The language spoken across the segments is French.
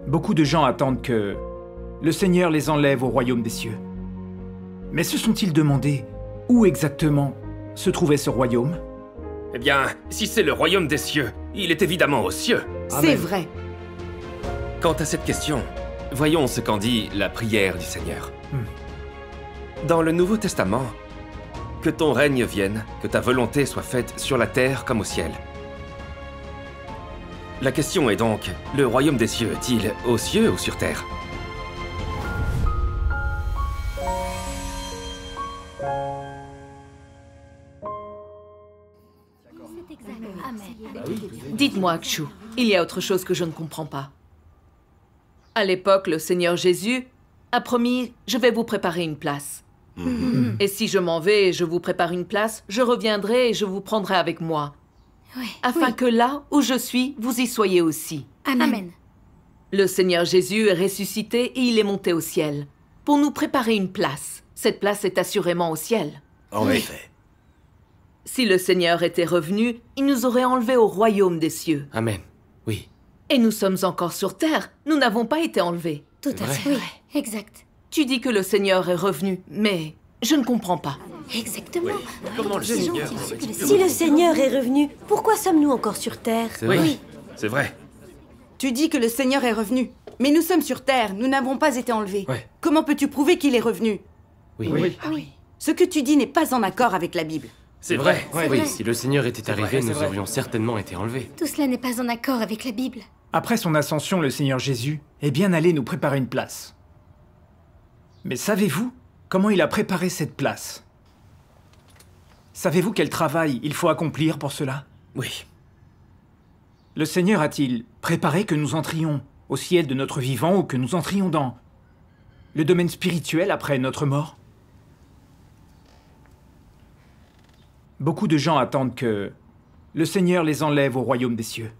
Beaucoup de gens attendent que le Seigneur les enlève au royaume des cieux. Mais se sont-ils demandé où exactement se trouvait ce royaume? Eh bien, si c'est le royaume des cieux, il est évidemment aux cieux. C'est vrai. Quant à cette question, voyons ce qu'en dit la prière du Seigneur. Dans le Nouveau Testament, que ton règne vienne, que ta volonté soit faite sur la terre comme au ciel. La question est donc, le royaume des cieux est-il aux cieux ou sur terre? Dites-moi, Akshu, il y a autre chose que je ne comprends pas. À l'époque, le Seigneur Jésus a promis « Je vais vous préparer une place. Et si je m'en vais et je vous prépare une place, je reviendrai et je vous prendrai avec moi. Afin que là où je suis, vous y soyez aussi. » Amen. Le Seigneur Jésus est ressuscité et il est monté au ciel pour nous préparer une place. Cette place est assurément au ciel. En effet. Si le Seigneur était revenu, il nous aurait enlevés au royaume des cieux. Amen. Oui. Et nous sommes encore sur terre. Nous n'avons pas été enlevés. Tout à fait. Oui, exact. Tu dis que le Seigneur est revenu, mais je ne comprends pas. Exactement. Comment le Seigneur... Si le Seigneur est revenu, pourquoi sommes-nous encore sur terre? Oui, c'est vrai. Tu dis que le Seigneur est revenu, mais nous sommes sur terre, nous n'avons pas été enlevés. Ouais. Comment peux-tu prouver qu'il est revenu? Oui. Ce que tu dis n'est pas en accord avec la Bible. C'est vrai. Oui, si le Seigneur était arrivé, c'est nous vrai. aurions certainement été enlevés. Tout cela n'est pas en accord avec la Bible. Après son ascension, le Seigneur Jésus est bien allé nous préparer une place. Mais savez-vous comment il a préparé cette place? Savez-vous quel travail il faut accomplir pour cela? Oui. Le Seigneur a-t-il préparé que nous entrions au ciel de notre vivant ou que nous entrions dans le domaine spirituel après notre mort? Beaucoup de gens attendent que le Seigneur les enlève au royaume des cieux.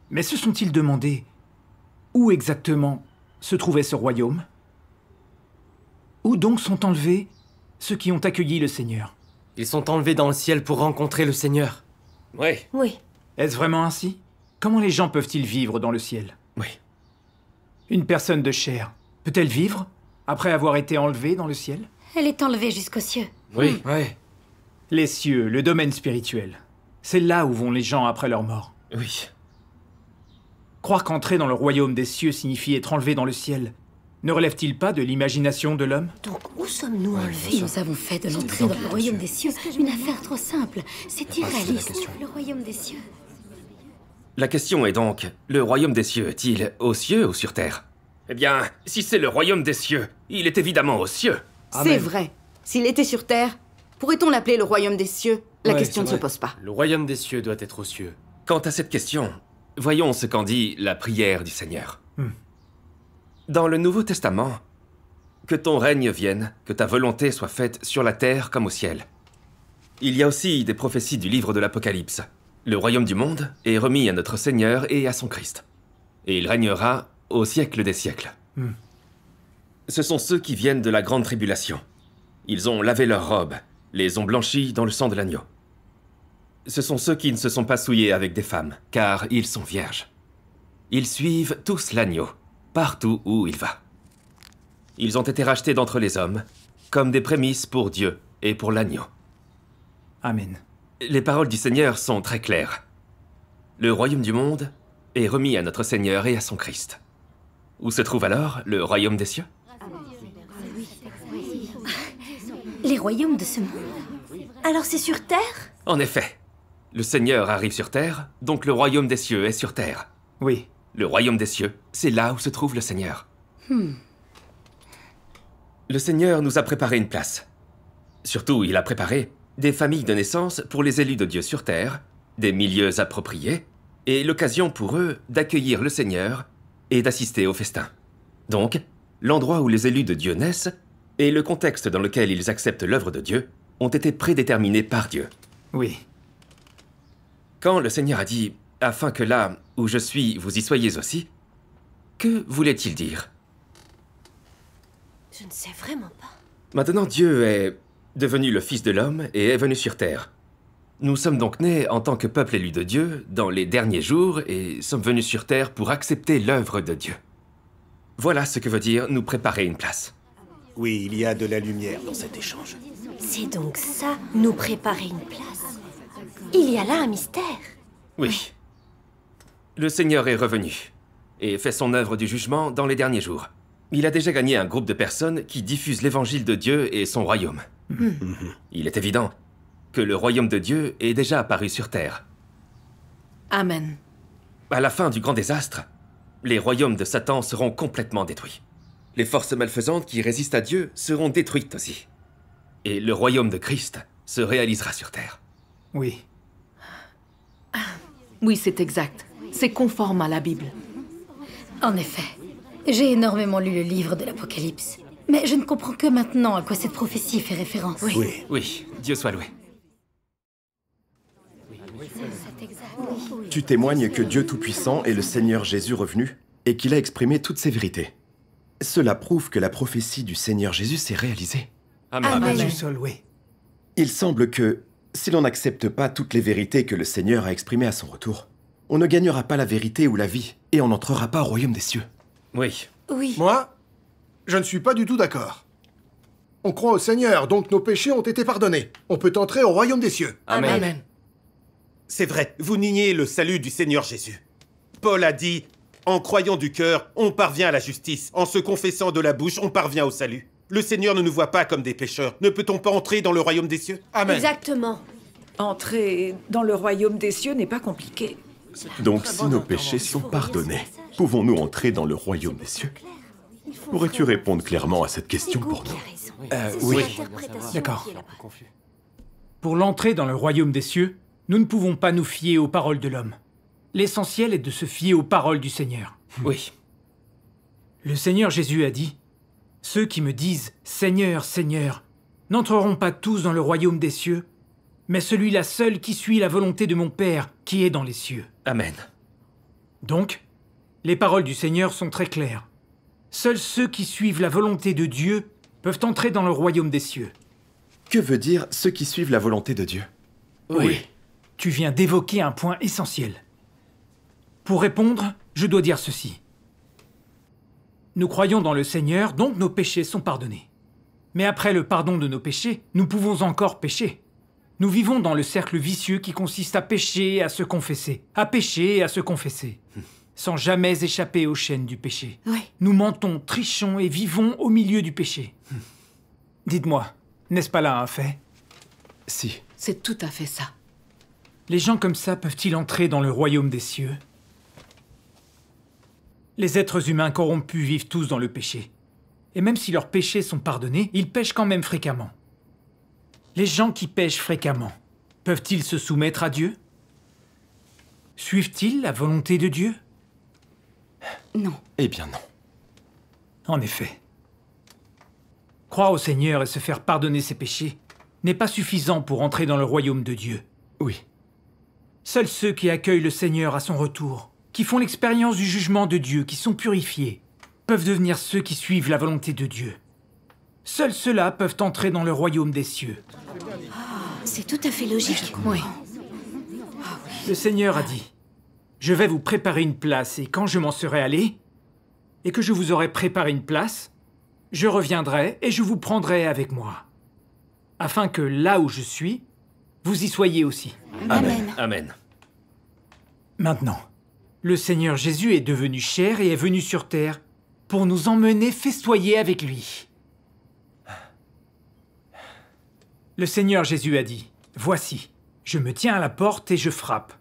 Mais se sont-ils demandé où exactement se trouvait ce royaume? Où donc sont enlevés ceux qui ont accueilli le Seigneur? Ils sont enlevés dans le ciel pour rencontrer le Seigneur. Oui. Oui. Est-ce vraiment ainsi? Comment les gens peuvent-ils vivre dans le ciel? Oui. Une personne de chair peut-elle vivre après avoir été enlevée dans le ciel? Elle est enlevée jusqu'aux cieux. Oui. Les cieux, le domaine spirituel. C'est là où vont les gens après leur mort. Oui. Croire qu'entrer dans le royaume des cieux signifie être enlevé dans le ciel, ne relève-t-il pas de l'imagination de l'homme? Donc où sommes-nous enlevés? Nous avons fait de l'entrée dans le royaume des cieux une affaire trop simple. C'est irréaliste. Le royaume des cieux. La question est donc, le royaume des cieux est-il aux cieux ou sur terre? Eh bien, si c'est le royaume des cieux, il est évidemment aux cieux. C'est vrai. S'il était sur terre, pourrait-on l'appeler le royaume des cieux? La question ne se pose pas. Le royaume des cieux doit être aux cieux. Quant à cette question, voyons ce qu'en dit la prière du Seigneur. Dans le Nouveau Testament, que ton règne vienne, que ta volonté soit faite sur la terre comme au ciel. Il y a aussi des prophéties du livre de l'Apocalypse. Le royaume du monde est remis à notre Seigneur et à son Christ. Et il régnera au siècle des siècles. Ce sont ceux qui viennent de la grande tribulation. Ils ont lavé leurs robes, les ont blanchis dans le sang de l'agneau. Ce sont ceux qui ne se sont pas souillés avec des femmes, car ils sont vierges. Ils suivent tous l'agneau, partout où il va. Ils ont été rachetés d'entre les hommes, comme des prémices pour Dieu et pour l'agneau. Amen. Les paroles du Seigneur sont très claires. Le royaume du monde est remis à notre Seigneur et à son Christ. Où se trouve alors le royaume des cieux? Les royaumes de ce monde. Alors c'est sur terre? En effet, le Seigneur arrive sur terre, donc le royaume des cieux est sur terre. Oui. Le royaume des cieux, c'est là où se trouve le Seigneur. Le Seigneur nous a préparé une place. Surtout, il a préparé des familles de naissance pour les élus de Dieu sur terre, des milieux appropriés, et l'occasion pour eux d'accueillir le Seigneur et d'assister au festin. Donc, l'endroit où les élus de Dieu naissent et le contexte dans lequel ils acceptent l'œuvre de Dieu ont été prédéterminés par Dieu. Oui. Quand le Seigneur a dit « Afin que là où je suis, vous y soyez aussi », que voulait-il dire? Je ne sais vraiment pas. Maintenant, Dieu est devenu le Fils de l'homme et est venu sur terre. Nous sommes donc nés en tant que peuple élu de Dieu dans les derniers jours et sommes venus sur terre pour accepter l'œuvre de Dieu. Voilà ce que veut dire nous préparer une place. Oui, il y a de la lumière dans cet échange. C'est donc ça, nous préparer une place. Il y a là un mystère. Oui. Le Seigneur est revenu et fait son œuvre du jugement dans les derniers jours. Il a déjà gagné un groupe de personnes qui diffusent l'évangile de Dieu et son royaume. Il est évident que le royaume de Dieu est déjà apparu sur terre. Amen. À la fin du grand désastre, les royaumes de Satan seront complètement détruits. Les forces malfaisantes qui résistent à Dieu seront détruites aussi. Et le royaume de Christ se réalisera sur terre. Oui. Oui, c'est exact. C'est conforme à la Bible. En effet, j'ai énormément lu le livre de l'Apocalypse. Mais je ne comprends que maintenant à quoi cette prophétie fait référence. Oui, Dieu soit loué. Tu témoignes que Dieu Tout-Puissant est le Seigneur Jésus revenu et qu'il a exprimé toutes ces vérités. Cela prouve que la prophétie du Seigneur Jésus s'est réalisée. Amen. Dieu soit loué. Il semble que, si l'on n'accepte pas toutes les vérités que le Seigneur a exprimées à son retour, on ne gagnera pas la vérité ou la vie, et on n'entrera pas au royaume des cieux. Oui. Oui. Moi, je ne suis pas du tout d'accord. On croit au Seigneur, donc nos péchés ont été pardonnés. On peut entrer au royaume des cieux. Amen. C'est vrai, vous niez le salut du Seigneur Jésus. Paul a dit, en croyant du cœur, on parvient à la justice. En se confessant de la bouche, on parvient au salut. Le Seigneur ne nous voit pas comme des pécheurs. Ne peut-on pas entrer dans le royaume des cieux? Amen. Exactement. Entrer dans le royaume des cieux n'est pas compliqué. Donc si nos péchés sont pardonnés, pouvons-nous entrer dans le royaume des cieux? Pourrais-tu répondre clairement à cette question pour nous? Oui. D'accord. Pour l'entrée dans le royaume des cieux, nous ne pouvons pas nous fier aux paroles de l'homme. L'essentiel est de se fier aux paroles du Seigneur. Oui. Le Seigneur Jésus a dit « Ceux qui me disent « Seigneur, Seigneur » n'entreront pas tous dans le royaume des cieux, mais celui-là seul qui suit la volonté de mon Père qui est dans les cieux. » Amen. Donc, les paroles du Seigneur sont très claires. Seuls ceux qui suivent la volonté de Dieu peuvent entrer dans le royaume des cieux. Que veut dire ceux qui suivent la volonté de Dieu? Oui. Tu viens d'évoquer un point essentiel. Pour répondre, je dois dire ceci. Nous croyons dans le Seigneur, donc nos péchés sont pardonnés. Mais après le pardon de nos péchés, nous pouvons encore pécher. Nous vivons dans le cercle vicieux qui consiste à pécher et à se confesser, à pécher et à se confesser, sans jamais échapper aux chaînes du péché. Oui. Nous mentons, trichons et vivons au milieu du péché. Dites-moi, n'est-ce pas là un fait? Si. C'est tout à fait ça. Les gens comme ça peuvent-ils entrer dans le royaume des cieux? Les êtres humains corrompus vivent tous dans le péché. Et même si leurs péchés sont pardonnés, ils pêchent quand même fréquemment. Les gens qui pêchent fréquemment, peuvent-ils se soumettre à Dieu? Suivent-ils la volonté de Dieu? Non. Eh bien non. En effet. Croire au Seigneur et se faire pardonner ses péchés n'est pas suffisant pour entrer dans le royaume de Dieu. Oui. Seuls ceux qui accueillent le Seigneur à son retour, qui font l'expérience du jugement de Dieu, qui sont purifiés, peuvent devenir ceux qui suivent la volonté de Dieu. Seuls ceux-là peuvent entrer dans le royaume des cieux. C'est tout à fait logique. Oui. Le Seigneur a dit, « Je vais vous préparer une place, et quand je m'en serai allé, et que je vous aurai préparé une place, je reviendrai et je vous prendrai avec moi, afin que là où je suis, vous y soyez aussi. » Amen. Amen. Maintenant, le Seigneur Jésus est devenu chair et est venu sur terre pour nous emmener festoyer avec lui. Le Seigneur Jésus a dit, « Voici, je me tiens à la porte et je frappe.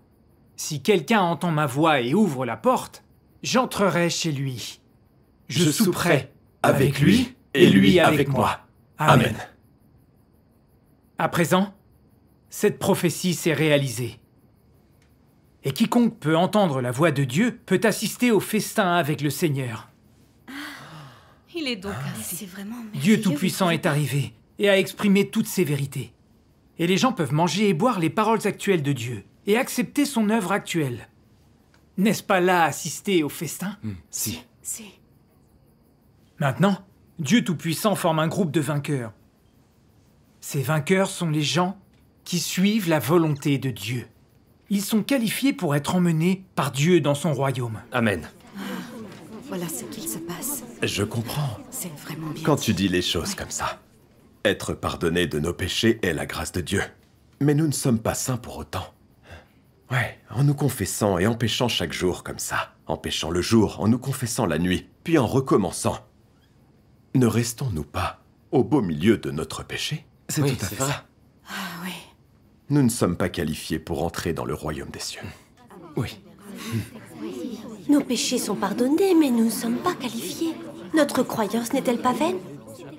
Si quelqu'un entend ma voix et ouvre la porte, j'entrerai chez lui. Je souperai avec lui et lui avec moi. Amen. » À présent, cette prophétie s'est réalisée. Et quiconque peut entendre la voix de Dieu peut assister au festin avec le Seigneur. Il est donc ainsi. C'est vraiment Dieu Tout-Puissant est arrivé et a exprimé toutes ces vérités. Et les gens peuvent manger et boire les paroles actuelles de Dieu et accepter son œuvre actuelle. N'est-ce pas là assister au festin? Si. Si. Maintenant, Dieu Tout-Puissant forme un groupe de vainqueurs. Ces vainqueurs sont les gens qui suivent la volonté de Dieu. Ils sont qualifiés pour être emmenés par Dieu dans son royaume. Amen. Voilà ce qu'il se passe. Je comprends. C'est vraiment bien. Quand tu dis les choses comme ça. Être pardonné de nos péchés est la grâce de Dieu. Mais nous ne sommes pas saints pour autant. Ouais, en nous confessant et en péchant chaque jour comme ça. En péchant le jour, en nous confessant la nuit, puis en recommençant. Ne restons-nous pas au beau milieu de notre péché? C'est Oui, tout à fait vrai. ça. Ah oui. Nous ne sommes pas qualifiés pour entrer dans le royaume des cieux. Oui. Nos péchés sont pardonnés, mais nous ne sommes pas qualifiés. Notre croyance n'est-elle pas vaine?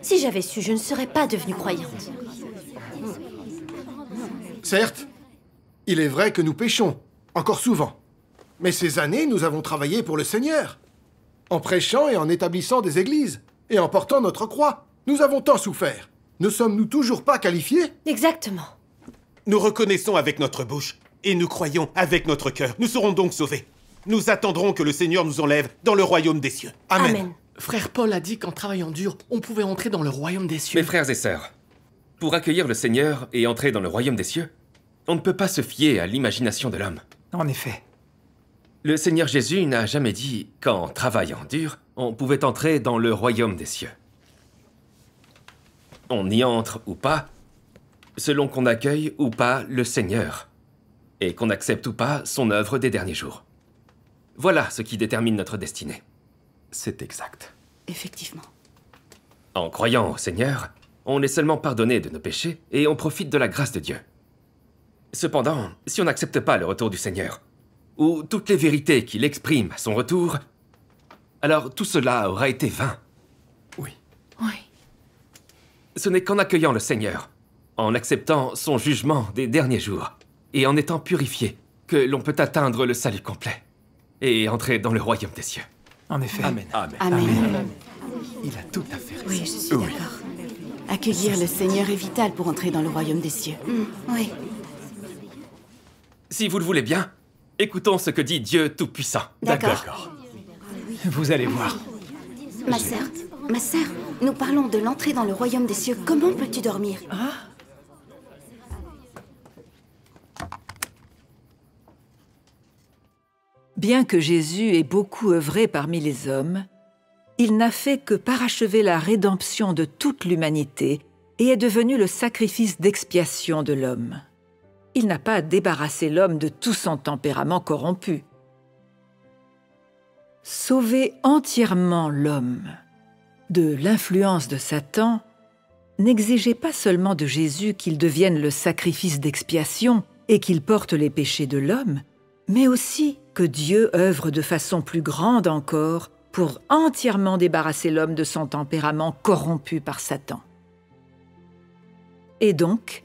Si j'avais su, je ne serais pas devenue croyante. Certes, il est vrai que nous péchons, encore souvent. Mais ces années, nous avons travaillé pour le Seigneur. En prêchant et en établissant des églises, et en portant notre croix. Nous avons tant souffert. Ne sommes-nous toujours pas qualifiés? Exactement. Nous reconnaissons avec notre bouche, et nous croyons avec notre cœur. Nous serons donc sauvés. Nous attendrons que le Seigneur nous enlève dans le royaume des cieux. Amen. Amen. Frère Paul a dit qu'en travaillant dur, on pouvait entrer dans le royaume des cieux. Mes frères et sœurs, pour accueillir le Seigneur et entrer dans le royaume des cieux, on ne peut pas se fier à l'imagination de l'homme. En effet. Le Seigneur Jésus n'a jamais dit qu'en travaillant dur, on pouvait entrer dans le royaume des cieux. On y entre ou pas, selon qu'on accueille ou pas le Seigneur, et qu'on accepte ou pas son œuvre des derniers jours. Voilà ce qui détermine notre destinée. C'est exact. Effectivement. En croyant au Seigneur, on est seulement pardonné de nos péchés et on profite de la grâce de Dieu. Cependant, si on n'accepte pas le retour du Seigneur, ou toutes les vérités qu'il exprime à son retour, alors tout cela aura été vain. Oui. Oui. Ce n'est qu'en accueillant le Seigneur, en acceptant son jugement des derniers jours, et en étant purifié, que l'on peut atteindre le salut complet, et entrer dans le royaume des cieux. En effet. Amen. Amen. Amen. Il a tout à fait raison. Oui, je suis d'accord. Accueillir le Seigneur est vital pour entrer dans le royaume des cieux. Oui. Si vous le voulez bien, écoutons ce que dit Dieu Tout-Puissant. D'accord. Vous allez voir. Ma sœur, nous parlons de l'entrée dans le royaume des cieux. Comment peux-tu dormir? Bien que Jésus ait beaucoup œuvré parmi les hommes, il n'a fait que parachever la rédemption de toute l'humanité et est devenu le sacrifice d'expiation de l'homme. Il n'a pas débarrassé l'homme de tout son tempérament corrompu. Sauver entièrement l'homme de l'influence de Satan n'exigeait pas seulement de Jésus qu'il devienne le sacrifice d'expiation et qu'il porte les péchés de l'homme, mais aussi que Dieu œuvre de façon plus grande encore pour entièrement débarrasser l'homme de son tempérament corrompu par Satan. Et donc,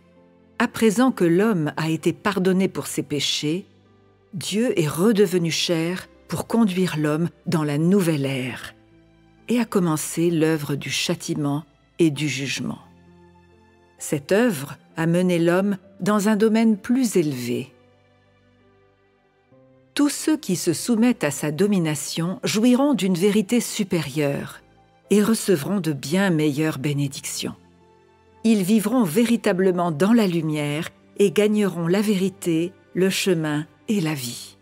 à présent que l'homme a été pardonné pour ses péchés, Dieu est redevenu chair pour conduire l'homme dans la nouvelle ère et a commencé l'œuvre du châtiment et du jugement. Cette œuvre a mené l'homme dans un domaine plus élevé. Tous ceux qui se soumettent à sa domination jouiront d'une vérité supérieure et recevront de bien meilleures bénédictions. Ils vivront véritablement dans la lumière et gagneront la vérité, le chemin et la vie.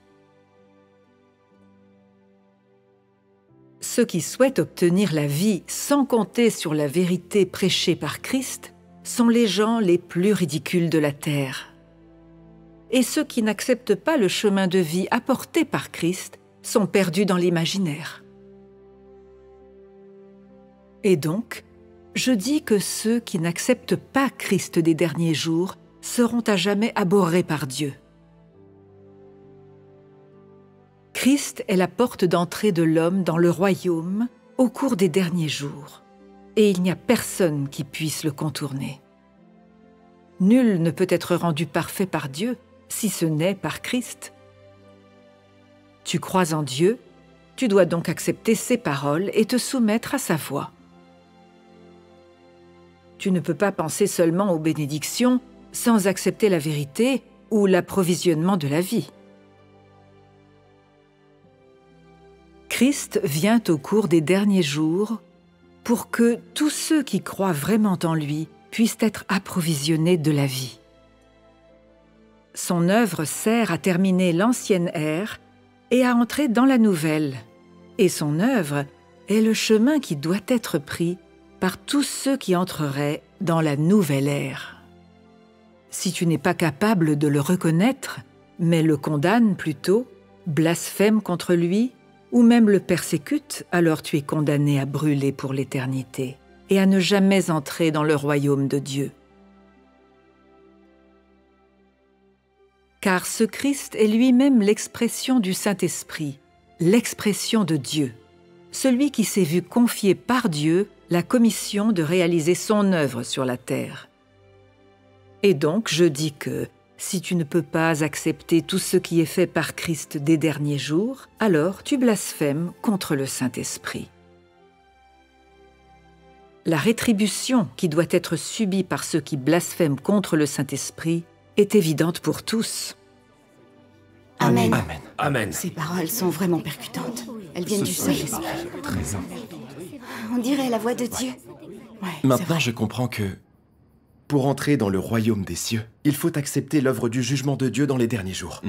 Ceux qui souhaitent obtenir la vie sans compter sur la vérité prêchée par Christ sont les gens les plus ridicules de la terre. Et ceux qui n'acceptent pas le chemin de vie apporté par Christ sont perdus dans l'imaginaire. Et donc, je dis que ceux qui n'acceptent pas Christ des derniers jours seront à jamais abhorrés par Dieu. Christ est la porte d'entrée de l'homme dans le royaume au cours des derniers jours, et il n'y a personne qui puisse le contourner. Nul ne peut être rendu parfait par Dieu si ce n'est par Christ. Tu crois en Dieu, tu dois donc accepter ses paroles et te soumettre à sa voix. Tu ne peux pas penser seulement aux bénédictions sans accepter la vérité ou l'approvisionnement de la vie. Christ vient au cours des derniers jours pour que tous ceux qui croient vraiment en lui puissent être approvisionnés de la vie. son œuvre sert à terminer l'ancienne ère et à entrer dans la nouvelle. Et son œuvre est le chemin qui doit être pris par tous ceux qui entreraient dans la nouvelle ère. Si tu n'es pas capable de le reconnaître, mais le condamnes plutôt, blasphème contre lui, ou même le persécute, alors tu es condamné à brûler pour l'éternité et à ne jamais entrer dans le royaume de Dieu. Car ce Christ est lui-même l'expression du Saint-Esprit, l'expression de Dieu, celui qui s'est vu confier par Dieu la commission de réaliser son œuvre sur la terre. Et donc je dis que, si tu ne peux pas accepter tout ce qui est fait par Christ des derniers jours, alors tu blasphèmes contre le Saint-Esprit. La rétribution qui doit être subie par ceux qui blasphèment contre le Saint-Esprit est évidente pour tous. Amen. Amen. Amen. Ces paroles sont vraiment percutantes. Elles viennent du Saint-Esprit. On dirait la voix de Dieu. Ouais, Maintenant, je comprends que, pour entrer dans le royaume des cieux, il faut accepter l'œuvre du jugement de Dieu dans les derniers jours.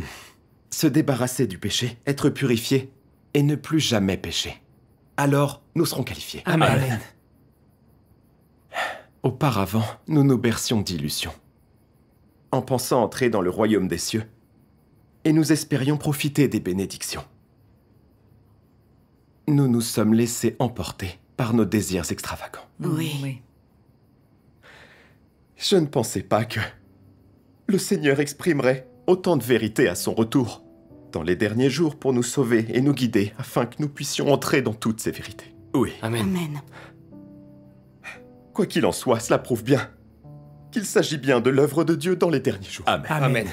Se débarrasser du péché, être purifié, et ne plus jamais pécher. Alors, nous serons qualifiés. Amen. Auparavant, nous nous bercions d'illusions, en pensant entrer dans le royaume des cieux, et nous espérions profiter des bénédictions. Nous nous sommes laissés emporter par nos désirs extravagants. Oui. Je ne pensais pas que le Seigneur exprimerait autant de vérité à son retour dans les derniers jours pour nous sauver et nous guider afin que nous puissions entrer dans toutes ces vérités. Oui. Amen. Amen. Quoi qu'il en soit, cela prouve bien qu'il s'agit bien de l'œuvre de Dieu dans les derniers jours. Amen. Amen.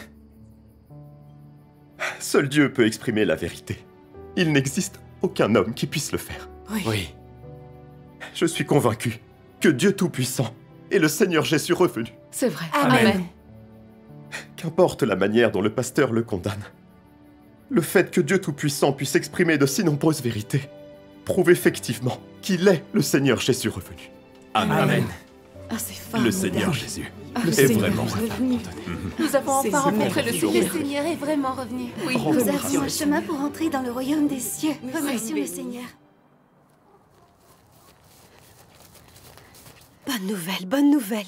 Seul Dieu peut exprimer la vérité. Il n'existe aucun homme qui puisse le faire. Oui. Je suis convaincu que Dieu Tout-Puissant et le Seigneur Jésus revenu. C'est vrai. Amen. Qu'importe la manière dont le pasteur le condamne, le fait que Dieu Tout-Puissant puisse exprimer de si nombreuses vérités prouve effectivement qu'il est le Seigneur Jésus revenu. Amen. Ah, c'est formidable. Le Seigneur Jésus Le est Seigneur vraiment est revenu. Nous avons C'est enfin rencontré le merveilleux. Seigneur. Le Seigneur est vraiment revenu. Oui, Nous remercions avons un le chemin pour entrer dans le royaume des cieux. Remercions le Seigneur. Bonne nouvelle, bonne nouvelle.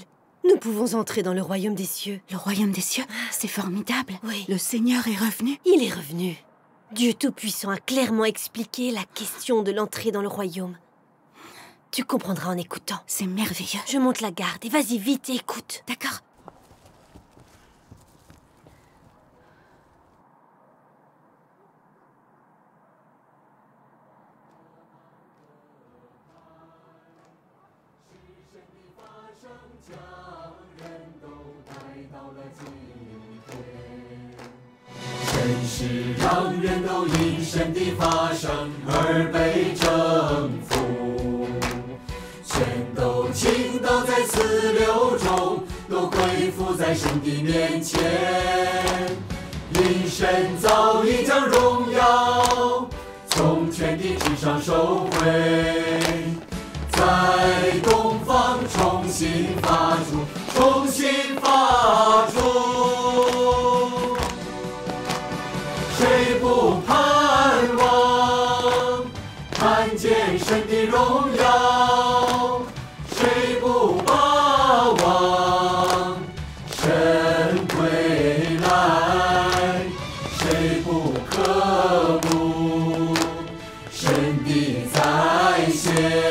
Nous pouvons entrer dans le royaume des cieux. Le royaume des cieux, c'est formidable. Oui. Le Seigneur est revenu. Il est revenu. Dieu Tout-Puissant a clairement expliqué la question de l'entrée dans le royaume. Tu comprendras en écoutant. C'est merveilleux. Je monte la garde et vas-y vite et écoute. D'accord.神的再现。